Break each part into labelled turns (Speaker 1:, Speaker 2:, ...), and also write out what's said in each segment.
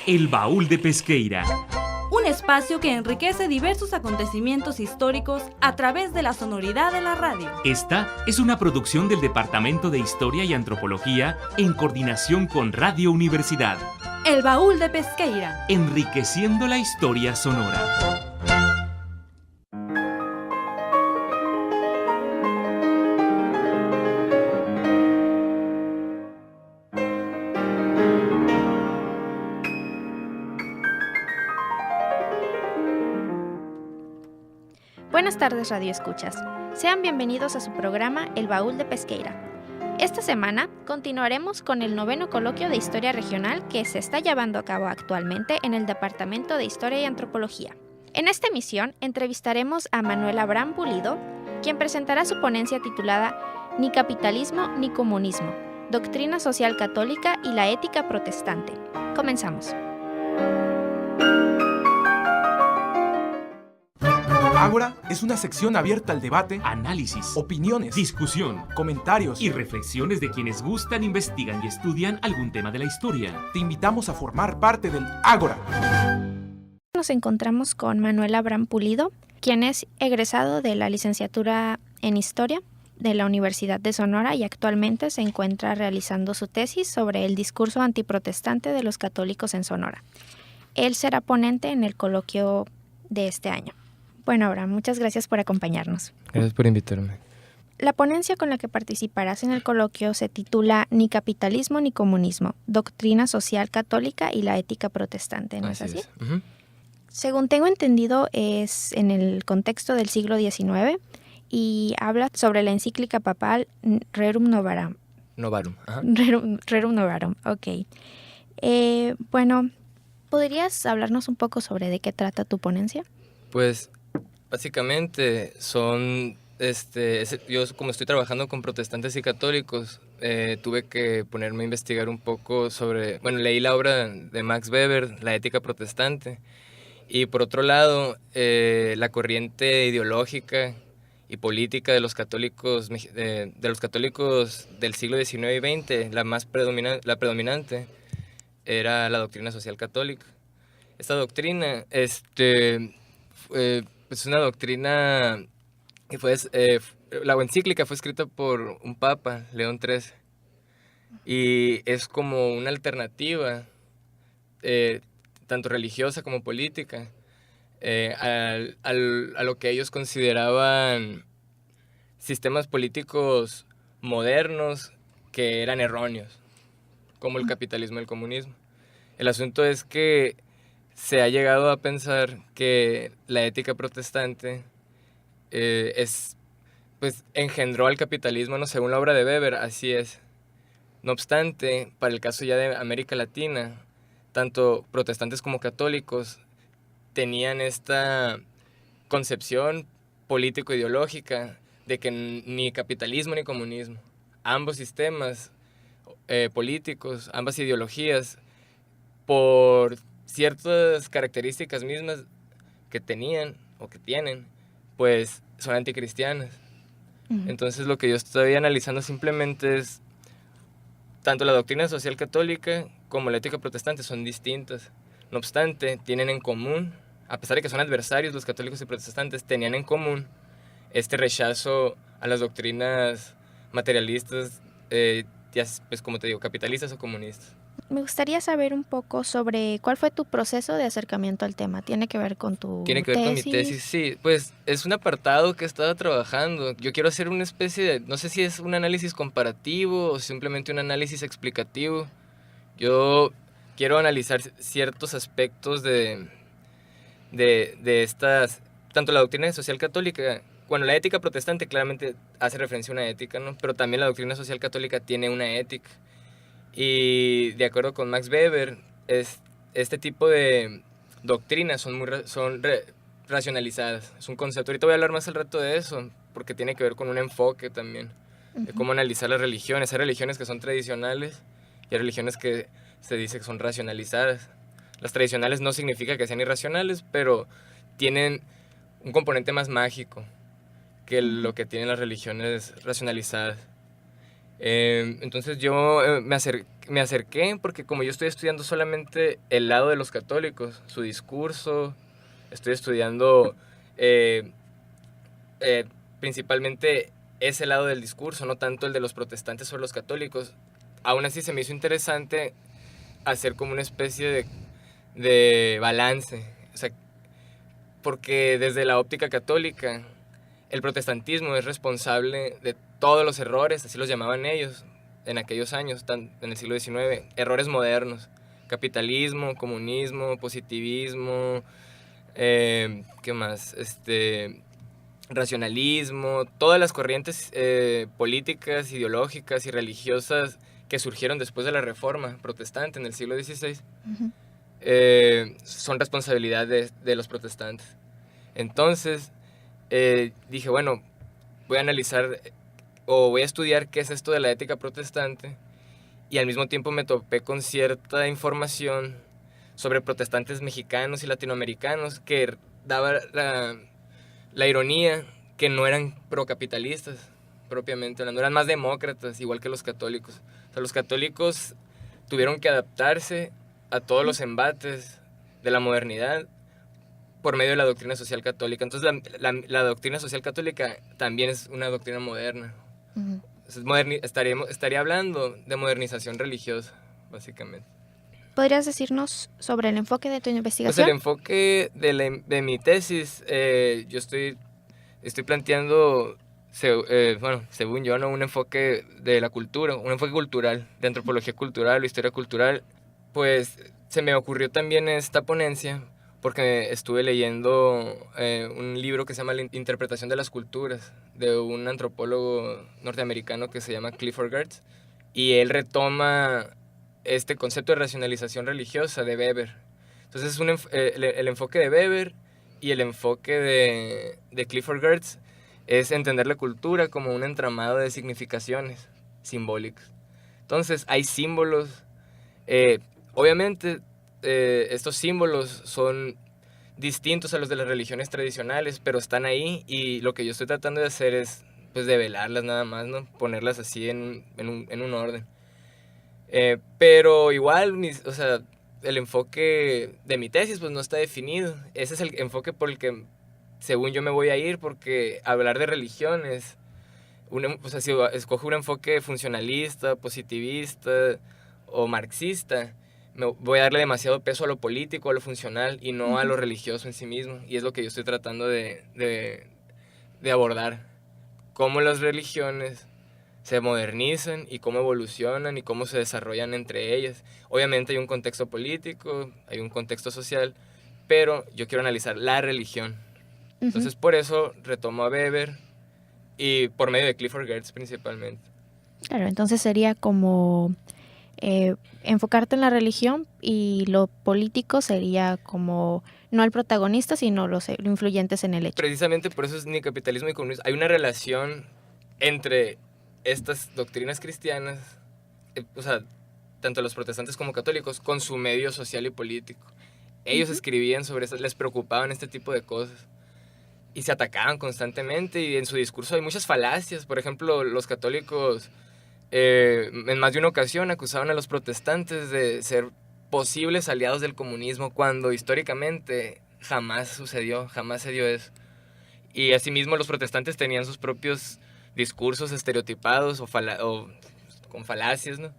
Speaker 1: El Baúl de Pesqueira.
Speaker 2: Un espacio que enriquece diversos acontecimientos históricos a través de la sonoridad de la radio.
Speaker 1: Esta es una producción del Departamento de Historia y Antropología en coordinación con Radio Universidad.
Speaker 2: El Baúl de Pesqueira.
Speaker 1: Enriqueciendo la historia sonora.
Speaker 3: Buenas tardes, Radio Escuchas. Sean bienvenidos a su programa El Baúl de Pesqueira. Esta semana continuaremos con el 9º coloquio de Historia Regional que se está llevando a cabo actualmente en el Departamento de Historia y Antropología. En esta emisión entrevistaremos a Manuel Abraham Pulido, quien presentará su ponencia titulada Ni capitalismo ni comunismo, doctrina social católica y la ética protestante. Comenzamos.
Speaker 4: Ágora es una sección abierta al debate,
Speaker 1: Análisis,
Speaker 4: opiniones,
Speaker 1: discusión
Speaker 4: comentarios
Speaker 1: y reflexiones de quienes gustan, investigan y estudian algún tema de la historia.
Speaker 4: Te invitamos a formar parte del Ágora.
Speaker 3: Nos encontramos con Manuel Abraham Pulido, quien es egresado de la licenciatura en Historia de la Universidad de Sonora y actualmente se encuentra realizando su tesis sobre el discurso antiprotestante de los católicos en Sonora. Él será ponente en el coloquio de este año. Bueno, Abraham, muchas gracias por acompañarnos.
Speaker 5: Gracias por invitarme.
Speaker 3: La ponencia con la que participarás en el coloquio se titula Ni capitalismo ni comunismo, doctrina social católica y la ética protestante, ¿no es así?
Speaker 5: Uh-huh.
Speaker 3: Según tengo entendido, es en el contexto del siglo XIX y habla sobre la encíclica papal Rerum Novarum.
Speaker 5: Novarum. Ajá.
Speaker 3: Rerum Novarum, ok. Bueno, ¿podrías hablarnos un poco sobre de qué trata tu ponencia?
Speaker 5: Pues básicamente son, yo como estoy trabajando con protestantes y católicos, tuve que ponerme a investigar un poco sobre, leí la obra de Max Weber, La ética protestante, y por otro lado, la corriente ideológica y política de los católicos, del siglo XIX y XX, la predominante, era la doctrina social católica. Esta doctrina, es una doctrina que la encíclica fue escrita por un papa, León XIII, y es como una alternativa, tanto religiosa como política, a lo que ellos consideraban sistemas políticos modernos que eran erróneos, como el capitalismo y el comunismo. El asunto es que se ha llegado a pensar que la ética protestante engendró al capitalismo, no según la obra de Weber, así es. No obstante, para el caso ya de América Latina, tanto protestantes como católicos tenían esta concepción político-ideológica de que ni capitalismo ni comunismo, ambos sistemas políticos, ambas ideologías, por ciertas características mismas que tenían o que tienen, pues son anticristianas. Uh-huh. Entonces lo que yo estoy analizando simplemente es tanto la doctrina social católica como la ética protestante son distintas. No obstante, tienen en común, a pesar de que son adversarios los católicos y protestantes, tenían en común este rechazo a las doctrinas materialistas, pues como te digo, capitalistas o comunistas.
Speaker 3: Me gustaría saber un poco sobre cuál fue tu proceso de acercamiento al tema. ¿Tiene que ver con tu
Speaker 5: Tiene que ver con mi tesis, sí. Pues es un apartado que he estado trabajando. Yo quiero hacer una especie de, no sé si es un análisis comparativo o simplemente un análisis explicativo. Yo quiero analizar ciertos aspectos de estas, tanto la doctrina social católica, bueno, la ética protestante claramente hace referencia a una ética, ¿no? Pero también la doctrina social católica tiene una ética. Y de acuerdo con Max Weber, este tipo de doctrinas son racionalizadas. Es un concepto. Ahorita voy a hablar más al rato de eso, porque tiene que ver con un enfoque también, de cómo analizar las religiones. Hay religiones que son tradicionales y hay religiones que se dice que son racionalizadas. Las tradicionales no significa que sean irracionales, pero tienen un componente más mágico que lo que tienen las religiones racionalizadas. Entonces yo me acerqué porque como yo estoy estudiando solamente el lado de los católicos, su discurso, estoy estudiando principalmente ese lado del discurso, no tanto el de los protestantes o los católicos. Aún así se me hizo interesante hacer como una especie de balance, o sea, porque desde la óptica católica el protestantismo es responsable de todos los errores, así los llamaban ellos en aquellos años, en el siglo XIX, errores modernos, capitalismo, comunismo, positivismo, ¿qué más? Racionalismo, todas las corrientes políticas, ideológicas y religiosas que surgieron después de la Reforma protestante en el siglo XVI, son responsabilidad de los protestantes. Entonces, dije, bueno, voy a analizar o voy a estudiar qué es esto de la ética protestante, y al mismo tiempo me topé con cierta información sobre protestantes mexicanos y latinoamericanos que daba la ironía que no eran procapitalistas propiamente hablando, eran más demócratas, igual que los católicos. O sea, los católicos tuvieron que adaptarse a todos los embates de la modernidad por medio de la doctrina social católica. Entonces la doctrina social católica también es una doctrina moderna. Uh-huh. Estaría hablando de modernización religiosa, básicamente.
Speaker 3: ¿Podrías decirnos sobre el enfoque de tu investigación?
Speaker 5: Pues el enfoque de mi tesis, yo estoy planteando, según yo, ¿no? Un enfoque de la cultura, un enfoque cultural, de antropología cultural o historia cultural. Pues se me ocurrió también esta ponencia porque estuve leyendo un libro que se llama La interpretación de las culturas, de un antropólogo norteamericano que se llama Clifford Geertz, y él retoma este concepto de racionalización religiosa de Weber. Entonces el enfoque de Weber y el enfoque de Clifford Geertz es entender la cultura como un entramado de significaciones simbólicas. Entonces hay símbolos, obviamente estos símbolos son distintos a los de las religiones tradicionales, pero están ahí, y lo que yo estoy tratando de hacer es pues develarlas nada más, ¿no? Ponerlas así en un orden. Pero igual, o sea, el enfoque de mi tesis pues no está definido. Ese es el enfoque por el que, según yo, me voy a ir, porque hablar de religiones, o sea, si escojo un enfoque funcionalista, positivista o marxista, me voy a darle demasiado peso a lo político, a lo funcional, y no a lo religioso en sí mismo. Y es lo que yo estoy tratando de abordar. Cómo las religiones se modernizan y cómo evolucionan y cómo se desarrollan entre ellas. Obviamente hay un contexto político, hay un contexto social, pero yo quiero analizar la religión. Entonces por eso retomo a Weber y por medio de Clifford Geertz principalmente.
Speaker 3: Claro, entonces sería como enfocarte en la religión, y lo político sería como no el protagonista, sino los influyentes en el hecho.
Speaker 5: Precisamente por eso es ni capitalismo ni comunismo. Hay una relación entre estas doctrinas cristianas, o sea, tanto los protestantes como católicos, con su medio social y político. Ellos escribían sobre eso, les preocupaban este tipo de cosas y se atacaban constantemente, y en su discurso hay muchas falacias. Por ejemplo, los católicos en más de una ocasión acusaban a los protestantes de ser posibles aliados del comunismo, cuando históricamente jamás sucedió, jamás se dio eso. Y asimismo los protestantes tenían sus propios discursos estereotipados o con falacias, ¿no?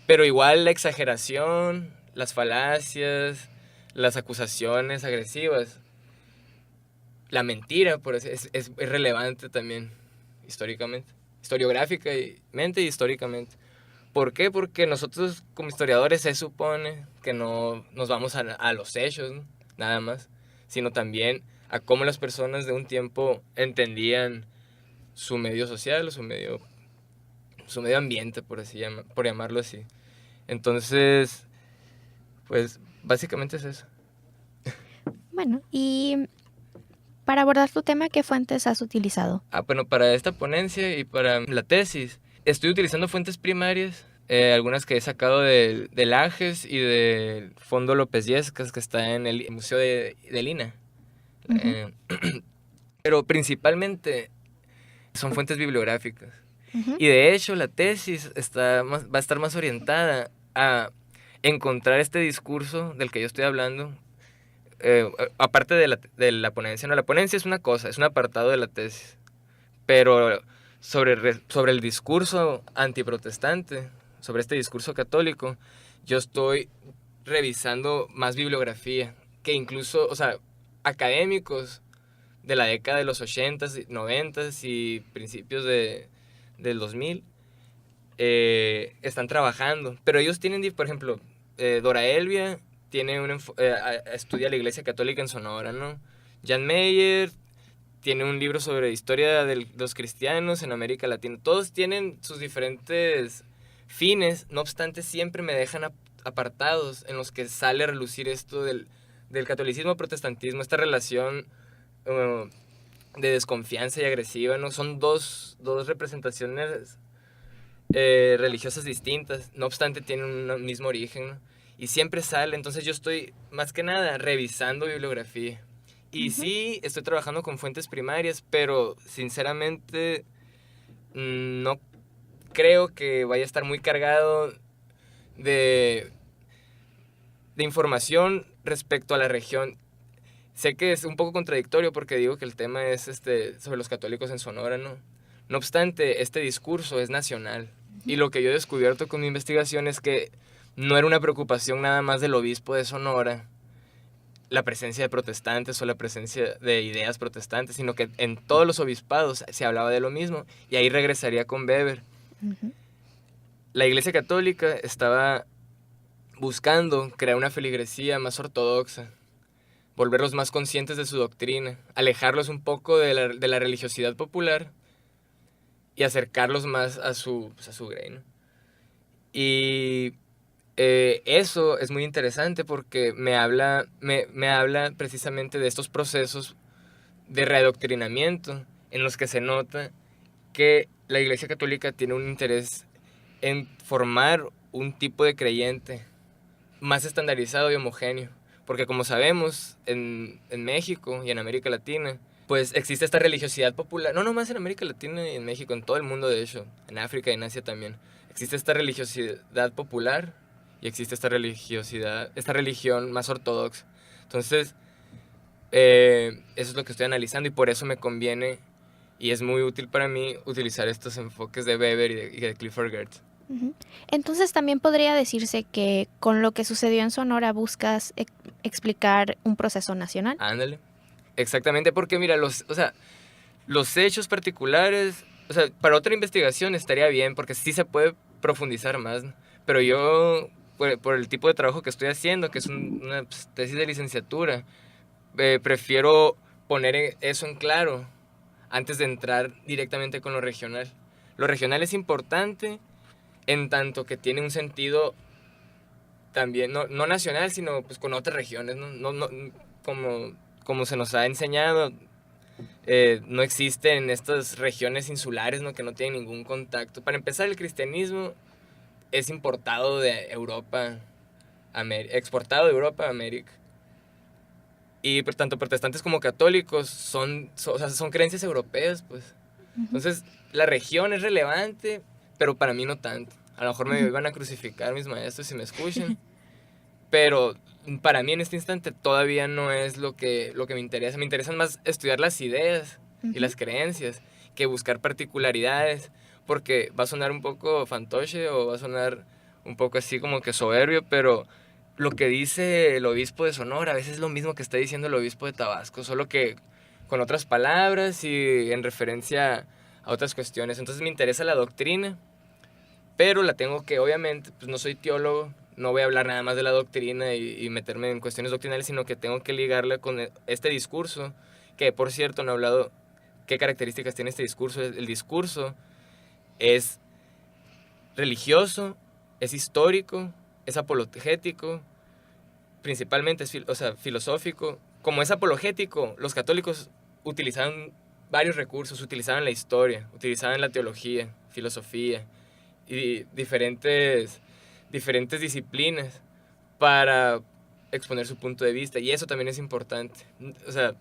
Speaker 5: Pero igual la exageración, las falacias, las acusaciones agresivas, la mentira, por eso es relevante también históricamente, historiográficamente y históricamente. ¿Por qué? Porque nosotros como historiadores se supone que no nos vamos a los hechos, ¿no? Nada más, sino también a cómo las personas de un tiempo entendían su medio social o su medio ambiente, por llamarlo así. Entonces, pues básicamente es eso.
Speaker 3: Bueno, y para abordar tu tema, ¿qué fuentes has utilizado?
Speaker 5: Bueno, para esta ponencia y para la tesis estoy utilizando fuentes primarias, algunas que he sacado del AGES y del Fondo López Yescas, que está en el Museo de Lina. Pero principalmente son fuentes bibliográficas. Y de hecho la tesis va a estar más orientada a encontrar este discurso del que yo estoy hablando, aparte de la ponencia. No, la ponencia es una cosa, es un apartado de la tesis, pero sobre el discurso antiprotestante, sobre este discurso católico, yo estoy revisando más bibliografía, que incluso, o sea, académicos de la década de los 80s, 90s y principios del 2000 están trabajando, pero ellos tienen, por ejemplo, Dora Elvia tiene estudia la Iglesia Católica en Sonora, ¿no? Jan Meyer tiene un libro sobre historia de los cristianos en América Latina. Todos tienen sus diferentes fines, no obstante siempre me dejan apartados en los que sale a relucir esto del catolicismo protestantismo, esta relación de desconfianza y agresiva, ¿no? Son dos representaciones religiosas distintas, no obstante tienen un mismo origen, ¿no? Y siempre sale, entonces yo estoy más que nada revisando bibliografía. Y sí, estoy trabajando con fuentes primarias, pero sinceramente no creo que vaya a estar muy cargado de información respecto a la región. Sé que es un poco contradictorio porque digo que el tema es sobre los católicos en Sonora, ¿no? No obstante, este discurso es nacional. Y lo que yo he descubierto con mi investigación es que no era una preocupación nada más del obispo de Sonora, la presencia de protestantes o la presencia de ideas protestantes, sino que en todos los obispados se hablaba de lo mismo. Y ahí regresaría con Weber. La Iglesia Católica estaba buscando crear una feligresía más ortodoxa, volverlos más conscientes de su doctrina, alejarlos un poco de la religiosidad popular y acercarlos más a su grey, ¿no? Y eso es muy interesante porque me habla precisamente de estos procesos de readoctrinamiento en los que se nota que la Iglesia Católica tiene un interés en formar un tipo de creyente más estandarizado y homogéneo. Porque como sabemos, en México y en América Latina, pues existe esta religiosidad popular, no nomás en América Latina y en México, en todo el mundo de hecho, en África y en Asia también. Existe esta religiosidad popular y existe esta religión más ortodoxa. Entonces, eso es lo que estoy analizando y por eso me conviene y es muy útil para mí utilizar estos enfoques de Weber y de Clifford Geertz.
Speaker 3: Entonces también podría decirse que con lo que sucedió en Sonora buscas explicar un proceso nacional.
Speaker 5: Ándale, exactamente, porque mira, los hechos particulares, o sea, para otra investigación estaría bien, porque sí se puede profundizar más, ¿no? Pero yo, por el tipo de trabajo que estoy haciendo, que es una tesis de licenciatura, prefiero poner eso en claro antes de entrar directamente con lo regional. Lo regional es importante en tanto que tiene un sentido también, no nacional, sino pues con otras regiones, ¿no? Como se nos ha enseñado, no existen estas regiones insulares, ¿no? Que no tienen ningún contacto. Para empezar, el cristianismo es importado de Europa, exportado de Europa a América. Y por tanto protestantes como católicos son creencias europeas, pues. Entonces, la región es relevante, pero para mí no tanto. A lo mejor me iban a crucificar mis maestros si me escuchan, pero para mí en este instante todavía no es lo que me interesa. Me interesan más estudiar las ideas y las creencias que buscar particularidades, porque va a sonar un poco fantoche o va a sonar un poco así como que soberbio, pero lo que dice el obispo de Sonora a veces es lo mismo que está diciendo el obispo de Tabasco, solo que con otras palabras y en referencia a otras cuestiones. Entonces me interesa la doctrina, pero la tengo que, obviamente, pues no soy teólogo, no voy a hablar nada más de la doctrina y meterme en cuestiones doctrinales, sino que tengo que ligarla con este discurso, que por cierto no he hablado qué características tiene este discurso. El discurso es religioso, es histórico, es apologético, principalmente es filosófico. Como es apologético, los católicos utilizaban varios recursos, utilizaban la historia, utilizaban la teología, filosofía y diferentes disciplinas para exponer su punto de vista, y eso también es importante. O sea,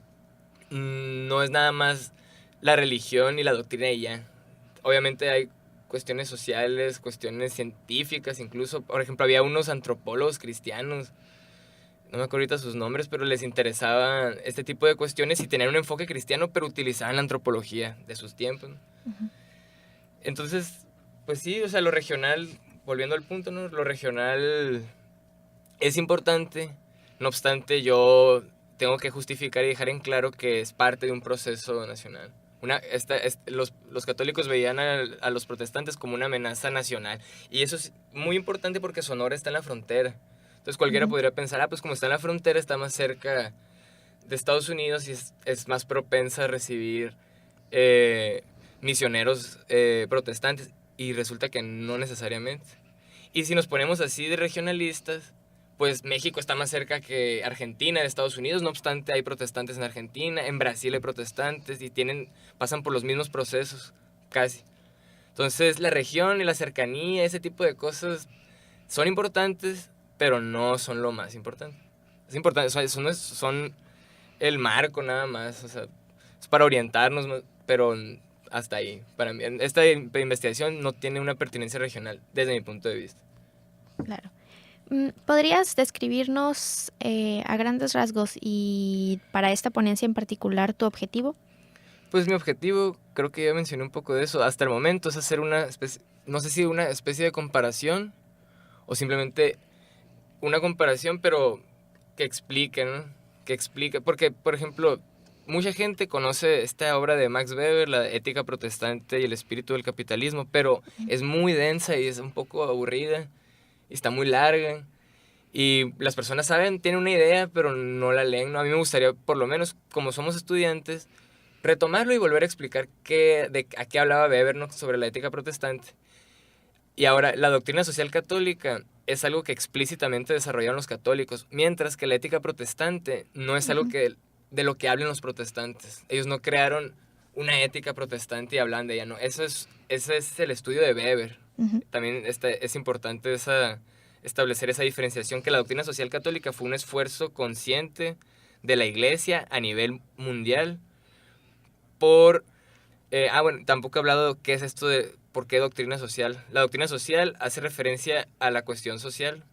Speaker 5: no es nada más la religión y la doctrina y ya. Obviamente hay cuestiones sociales, cuestiones científicas, incluso, por ejemplo, había unos antropólogos cristianos, no me acuerdo ahorita sus nombres, pero les interesaba este tipo de cuestiones y tenían un enfoque cristiano, pero utilizaban la antropología de sus tiempos, ¿no? Entonces, pues sí, o sea, lo regional, volviendo al punto, ¿no? Lo regional es importante, no obstante, yo tengo que justificar y dejar en claro que es parte de un proceso nacional. Los católicos veían a los protestantes como una amenaza nacional, y eso es muy importante porque Sonora está en la frontera. Entonces cualquiera podría pensar, pues como está en la frontera, está más cerca de Estados Unidos y es más propensa a recibir misioneros protestantes, y resulta que no necesariamente. Y si nos ponemos así de regionalistas, pues México está más cerca que Argentina de Estados Unidos, no obstante hay protestantes en Argentina, en Brasil hay protestantes y pasan por los mismos procesos, casi. Entonces la región y la cercanía, ese tipo de cosas son importantes, pero no son lo más importante. Es importante, son el marco nada más, o sea, es para orientarnos, pero hasta ahí. Para mí, esta investigación no tiene una pertinencia regional, desde mi punto de vista.
Speaker 3: Claro. ¿Podrías describirnos a grandes rasgos y para esta ponencia en particular tu objetivo?
Speaker 5: Pues mi objetivo, creo que ya mencioné un poco de eso, hasta el momento es hacer una especie, no sé si una especie de comparación o simplemente una comparación, pero que explique, ¿no? Que explique, porque, por ejemplo, mucha gente conoce esta obra de Max Weber, La ética protestante y el espíritu del capitalismo, pero es muy densa y es un poco aburrida, y está muy larga, y las personas saben, tienen una idea, pero no la leen, ¿no? A mí me gustaría, por lo menos, como somos estudiantes, retomarlo y volver a explicar a qué hablaba Weber, ¿no? Sobre la ética protestante. Y ahora, la doctrina social católica es algo que explícitamente desarrollaron los católicos, mientras que la ética protestante no es algo de lo que hablen los protestantes. Ellos no crearon una ética protestante y hablan de ella, no. Ese es el estudio de Weber. También es importante establecer esa diferenciación, que la doctrina social católica fue un esfuerzo consciente de la Iglesia a nivel mundial bueno, tampoco he hablado de qué es esto de por qué doctrina social. La doctrina social hace referencia a la cuestión social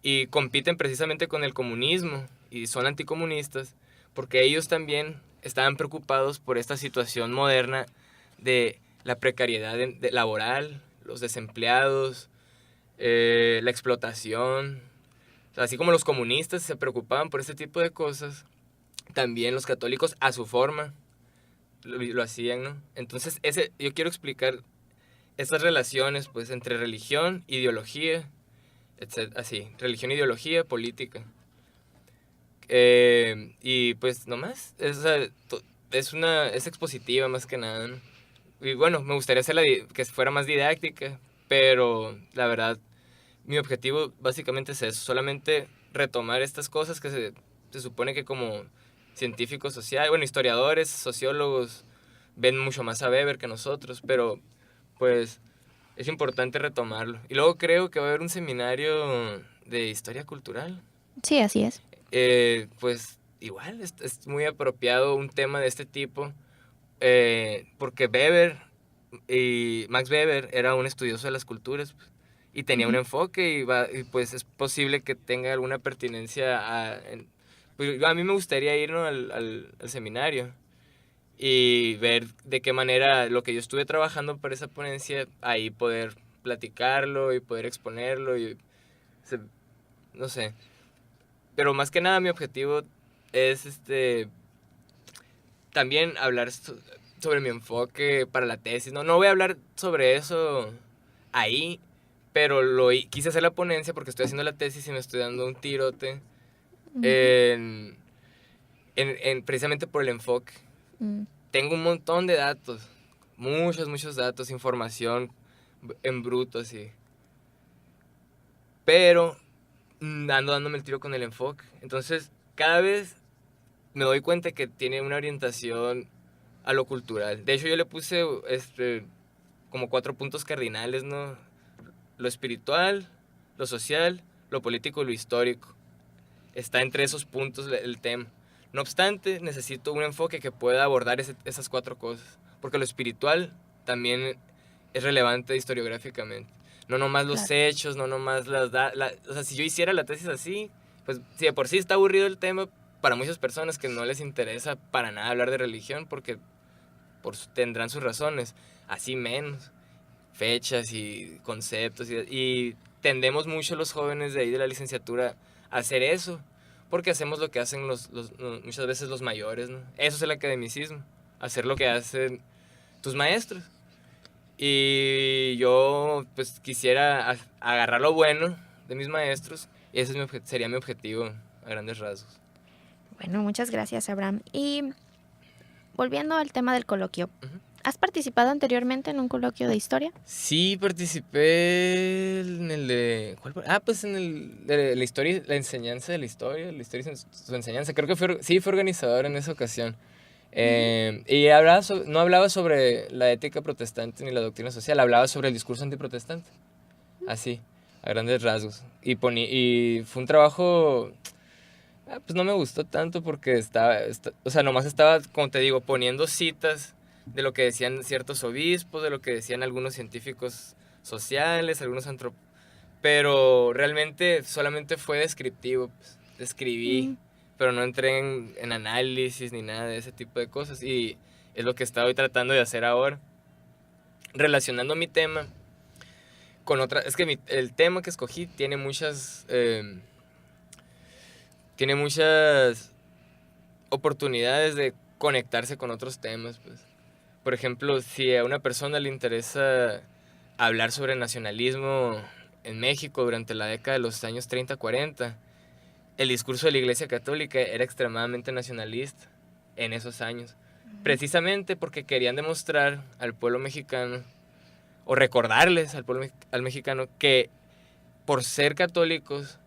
Speaker 5: y compiten precisamente con el comunismo y son anticomunistas porque ellos también estaban preocupados por esta situación moderna de la precariedad laboral, los desempleados, la explotación. O sea, así como los comunistas se preocupaban por este tipo de cosas, también los católicos a su forma lo hacían, ¿no? Entonces yo quiero explicar estas relaciones pues entre religión, ideología, etc. Así, religión, ideología, política. Y pues nomás, es expositiva más que nada, ¿no? Y bueno, me gustaría hacerla que fuera más didáctica, pero la verdad, mi objetivo básicamente es eso, solamente retomar estas cosas que se supone que como científicos sociales, bueno, historiadores, sociólogos, ven mucho más a Weber que nosotros, pero pues es importante retomarlo. Y luego creo que va a haber un seminario de historia cultural.
Speaker 3: Sí, así es.
Speaker 5: Pues igual es muy apropiado un tema de este tipo, porque Max Weber era un estudioso de las culturas y tenía un enfoque y pues es posible que tenga alguna pertinencia pues, a mí me gustaría ir, ¿no? al seminario y ver de qué manera lo que yo estuve trabajando para esa ponencia, ahí poder platicarlo y poder exponerlo no sé. Pero más que nada mi objetivo es también hablar sobre mi enfoque para la tesis. No voy a hablar sobre eso ahí, pero quise hacer la ponencia porque estoy haciendo la tesis y me estoy dando un tirote precisamente por el enfoque. Tengo un montón de datos, muchos datos, información en bruto así, pero ando dándome el tiro con el enfoque. Entonces cada vez me doy cuenta que tiene una orientación a lo cultural. De hecho yo le puse como 4 puntos cardinales, ¿no? Lo espiritual, lo social, lo político y lo histórico. Está entre esos puntos el tema. No obstante, necesito un enfoque que pueda abordar esas 4 cosas, porque lo espiritual también es relevante historiográficamente. No nomás los hechos, no nomás o sea, si yo hiciera la tesis así, pues si de por sí está aburrido el tema para muchas personas que no les interesa para nada hablar de religión porque tendrán sus razones, así menos fechas y conceptos y tendemos mucho los jóvenes de ahí de la licenciatura a hacer eso, porque hacemos lo que hacen muchas veces los mayores, ¿no? Eso es el academicismo, hacer lo que hacen tus maestros. Y yo pues quisiera agarrar lo bueno de mis maestros y ese sería mi objetivo a grandes rasgos.
Speaker 3: Bueno, muchas gracias, Abraham. Y volviendo al tema del coloquio, ¿has participado anteriormente en un coloquio de historia?
Speaker 5: Sí, participé en el de... ¿cuál? Pues en el de la historia, la enseñanza de la historia y su enseñanza. Creo que fue organizador en esa ocasión. Y no hablaba sobre la ética protestante ni la doctrina social, hablaba sobre el discurso antiprotestante. Así, a grandes rasgos. Y fue un trabajo... pues no me gustó tanto porque o sea, nomás estaba, como te digo, poniendo citas de lo que decían ciertos obispos, de lo que decían algunos científicos sociales, algunos pero realmente solamente fue descriptivo, pues, describí, pero no entré en análisis ni nada de ese tipo de cosas y es lo que estoy tratando de hacer ahora, relacionando mi tema con otra. Es que el tema que escogí tiene muchas oportunidades de conectarse con otros temas, pues. Por ejemplo, si a una persona le interesa hablar sobre nacionalismo en México durante la década de los años 30-40, el discurso de la Iglesia Católica era extremadamente nacionalista en esos años, precisamente porque querían demostrar al pueblo mexicano, o recordarles al mexicano, que por ser católicos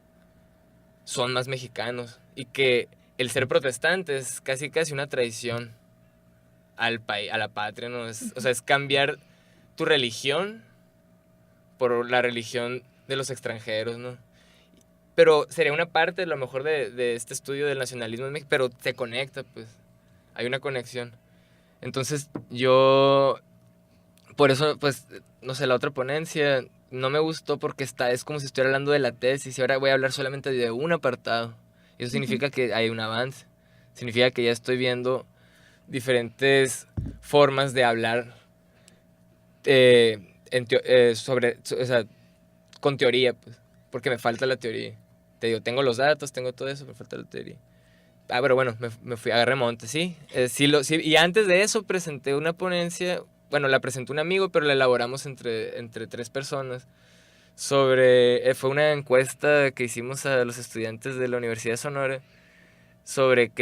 Speaker 5: son más mexicanos y que el ser protestante es casi una traición al país, a la patria, ¿no? O sea, es cambiar tu religión por la religión de los extranjeros, ¿no? Pero sería una parte, a lo mejor, de este estudio del nacionalismo en México, pero se conecta, pues. Hay una conexión. Entonces, yo... Por eso, pues, no sé, la otra ponencia no me gustó porque es como si estuviera hablando de la tesis y ahora voy a hablar solamente de un apartado. Eso significa que hay un avance. Significa que ya estoy viendo diferentes formas de hablar con teoría, pues, porque me falta la teoría. Te digo, tengo los datos, tengo todo eso, me falta la teoría. Pero bueno, me fui, agarré monte, sí. Sí. Y antes de eso presenté una ponencia, bueno, la presentó un amigo, pero la elaboramos entre 3 personas. Fue una encuesta que hicimos a los estudiantes de la Universidad de Sonora sobre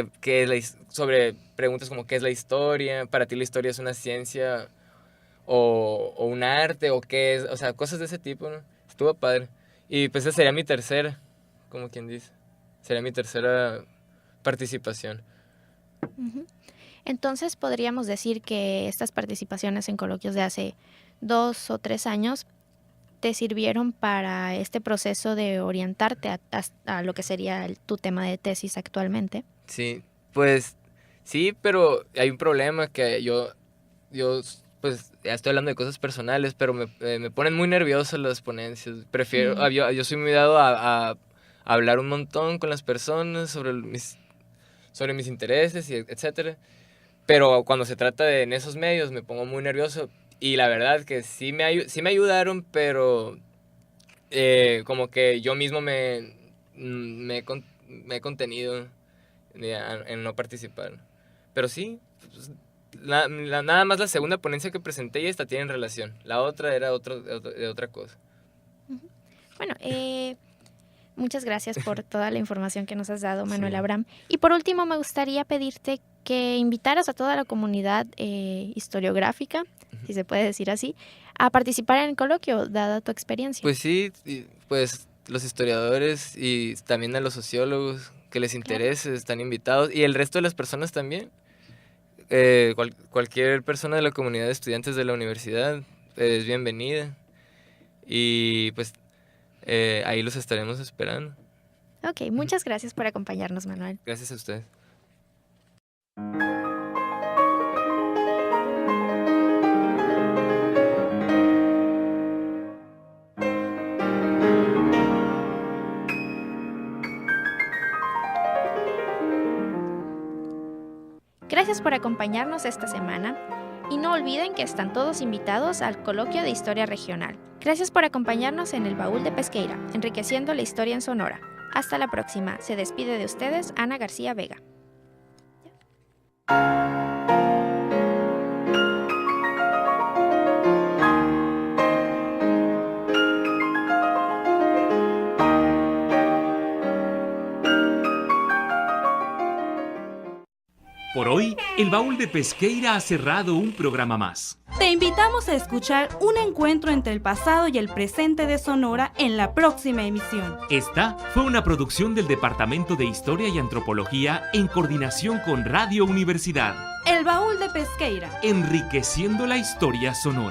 Speaker 5: sobre preguntas como ¿qué es la historia? ¿Para ti la historia es una ciencia o un arte? ¿O qué es? O sea, cosas de ese tipo, ¿no? Estuvo padre. Y pues esa sería mi tercera, como quien dice. Sería mi tercera participación.
Speaker 3: Entonces podríamos decir que estas participaciones en coloquios de hace 2 o 3 años te sirvieron para este proceso de orientarte a lo que sería tu tema de tesis actualmente.
Speaker 5: Sí, pues sí, pero hay un problema que yo pues ya estoy hablando de cosas personales, pero me ponen muy nervioso las ponencias. Prefiero, yo soy muy dado a hablar un montón con las personas sobre mis intereses y etcétera. Pero cuando se trata de en esos medios me pongo muy nervioso y la verdad que sí me ayudaron, pero como que yo mismo me he contenido en no participar. Pero sí, pues, nada más la segunda ponencia que presenté y esta tienen relación. La otra era de otra cosa.
Speaker 3: Bueno, muchas gracias por toda la información que nos has dado, Manuel Abraham. Y por último, me gustaría pedirte que invitaras a toda la comunidad historiográfica, si se puede decir así, a participar en el coloquio, dada tu experiencia.
Speaker 5: Pues sí, pues los historiadores y también a los sociólogos que les interese están invitados y el resto de las personas también. Cualquier persona de la comunidad de estudiantes de la universidad es bienvenida y pues ahí los estaremos esperando.
Speaker 3: Ok, muchas gracias por acompañarnos, Manuel.
Speaker 5: Gracias a ustedes.
Speaker 3: Gracias por acompañarnos esta semana y no olviden que están todos invitados al coloquio de historia regional. Gracias por acompañarnos en el Baúl de Pesqueira, enriqueciendo la historia en Sonora. Hasta la próxima. Se despide de ustedes Ana García Vega.
Speaker 1: Por hoy, el Baúl de Pesqueira ha cerrado un programa más.
Speaker 2: Te invitamos a escuchar un encuentro entre el pasado y el presente de Sonora en la próxima emisión.
Speaker 1: Esta fue una producción del Departamento de Historia y Antropología en coordinación con Radio Universidad.
Speaker 2: El Baúl de Pesqueira.
Speaker 1: Enriqueciendo la historia sonora.